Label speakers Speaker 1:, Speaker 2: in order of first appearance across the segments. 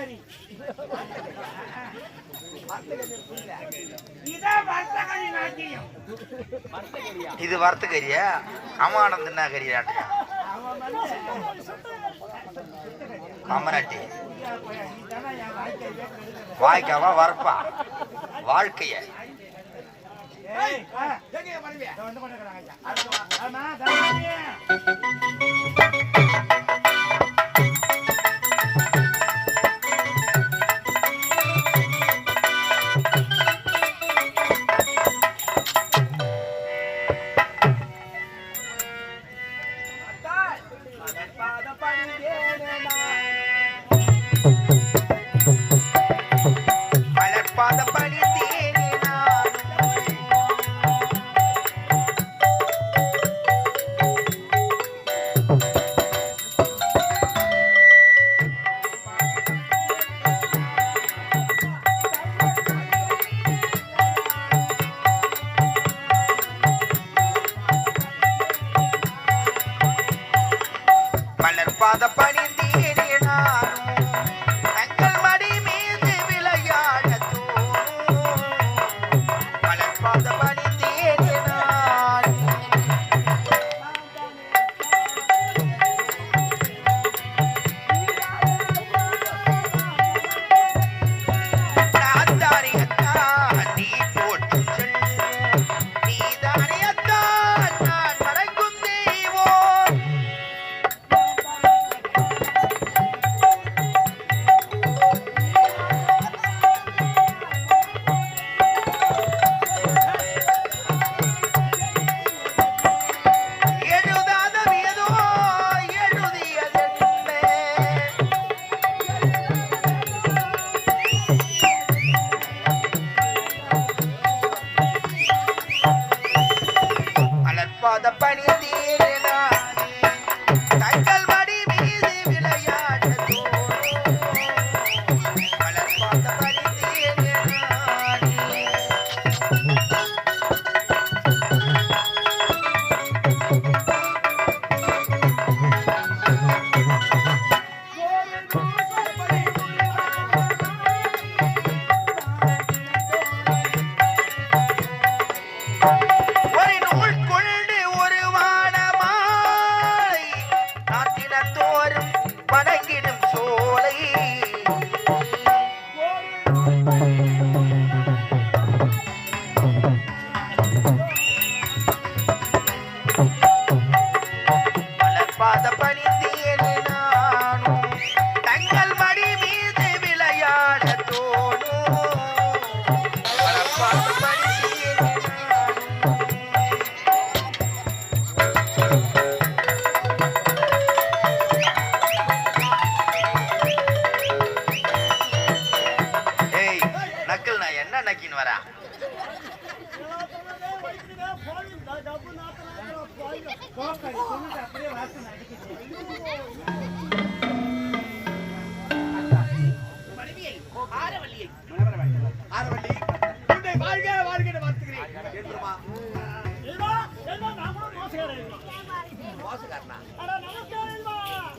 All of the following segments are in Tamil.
Speaker 1: கறி. இதான் வறுத்த கறி நாட்டியம்.
Speaker 2: இது வறுத்த கறியா? அம்மாடம் தின்னா கறியாட்டியா? அம்மநாட்டி வாய்க்காவா வரப்பா வாழ்க்கைய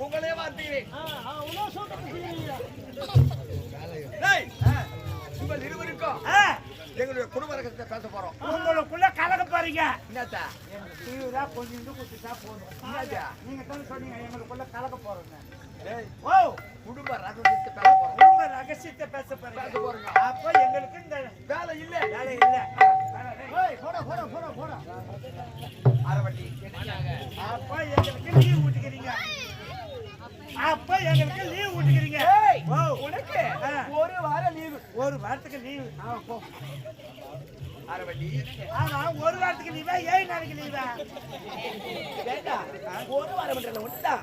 Speaker 1: உங்களே வார்த்தையே உங்கள் இருவருக்கும் எங்களுடைய குடும்ப ரகத்தை பேச போறோம். உங்களுக்குள்ள கலக்க போறீங்க. என்னத்தா தீவிரம் கொஞ்சம் குடிச்சா போதும். நீங்க தான் சொன்னீங்க எங்களுக்குள்ள கலக்க போறோங்க. ஓ குடும்ப ரகசியத்தை பேச போறோம். குடும்ப ரகசியத்தை பேச போறோங்க. அப்ப எங்களுக்கு இந்த வேலை இல்ல வேலை இல்ல. போட அரவட்டி அப்ப எங்களுக்கு லீவ் விட்டுக்கிறீங்க. அப்ப எங்களுக்கு லீவ் விட்டுக்கிறீங்க. உனக்கு ஒரு வாரம் லீவு. ஒரு வாரத்துக்கு லீவு. போ அரவட்டி. ஆனா ஒரு வாரத்துக்கு லீவா 7 நாளைக்கு லீவா? கேட்டா ஒரு வாரம் மட்டும் ஒண்ணா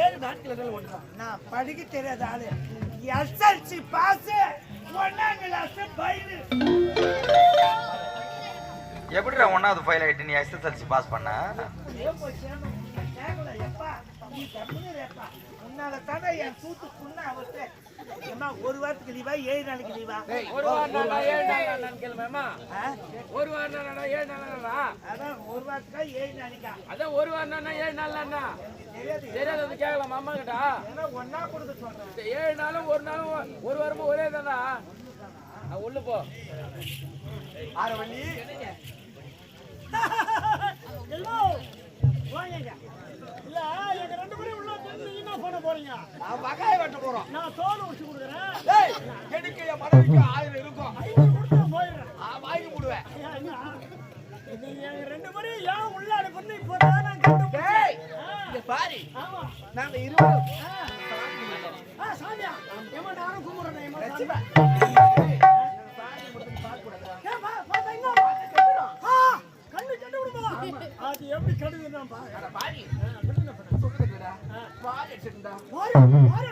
Speaker 1: 7 நாட்கள் ஒண்ணா. நான் படிக்க தெரியாத ஆளு. எஸ்எல்சி பாஸ் 1ஆம் கிளாஸ் ஃபைல்.
Speaker 2: எப்படிடா 1வது ஃபைல் ஆயிட்டு நீ எஸ்எஸ்எல்சி பாஸ் பண்ண?
Speaker 1: அதனால தானே என் சூத்து புண்ணா அவர்கிட்ட ஏமா ஒரு வாரத்துக்கு லீவா 7 நாளைக்கு லீவா
Speaker 3: ஒரு வாரம் 7 நாள் கேளுமா ஒரு வாரம் 7 நாள்
Speaker 1: அதான் ஒரு வாரத்துக்கா 7 நாளைக்கா
Speaker 3: அதான் ஒரு வாரம் 7 நாள்னா தெரியாது அது கேட்கலாம் அம்மா கிட்ட
Speaker 1: ஏன்னா ஒன்னா கொடுக்க சொல்றேன்
Speaker 3: 7 நாளும் ஒரு நாளும் ஒரு வாரமும் ஒரே தானா உள்ள போ
Speaker 1: ஆரவள்ளி
Speaker 4: எல்லோ வாங்க இல்ல எங்க ரெண்டு பேரும் உள்ள வந்து என்ன பண்ண போறீங்க
Speaker 1: நான் வகாய வெட்ட போறோம்
Speaker 4: நான் தோல் உரிச்சு கொடுக்குறேன்
Speaker 1: டேய் எனக்கு என் மனைவிக்கு 1000 இருக்கும்
Speaker 4: 500 கொடுத்து போயிடுறேன்
Speaker 1: வாங்கி போடுவேன்
Speaker 4: ஐயா, என்ன? இது எங்க ரெண்டு பேரும் ஏன் உள்ள அனுப்புறது இப்பதான் நான் கண்டுபிடிச்சேன்.
Speaker 1: இங்க பாரு
Speaker 4: ஆமா
Speaker 1: நாங்க இருவரும்
Speaker 4: சாமியா ஏமா நானும் கும்பிடுறேன் ஏமா
Speaker 1: லட்சுமி.
Speaker 4: ஏமா பாத்தா என்ன கண்ணு கண்டு விடுமா அது எப்படி கடுதுன்னா பாரு
Speaker 1: பாரு
Speaker 4: கடுதுன்னா
Speaker 1: சொல்லுடா பாரு எடுத்துடா
Speaker 4: பாரு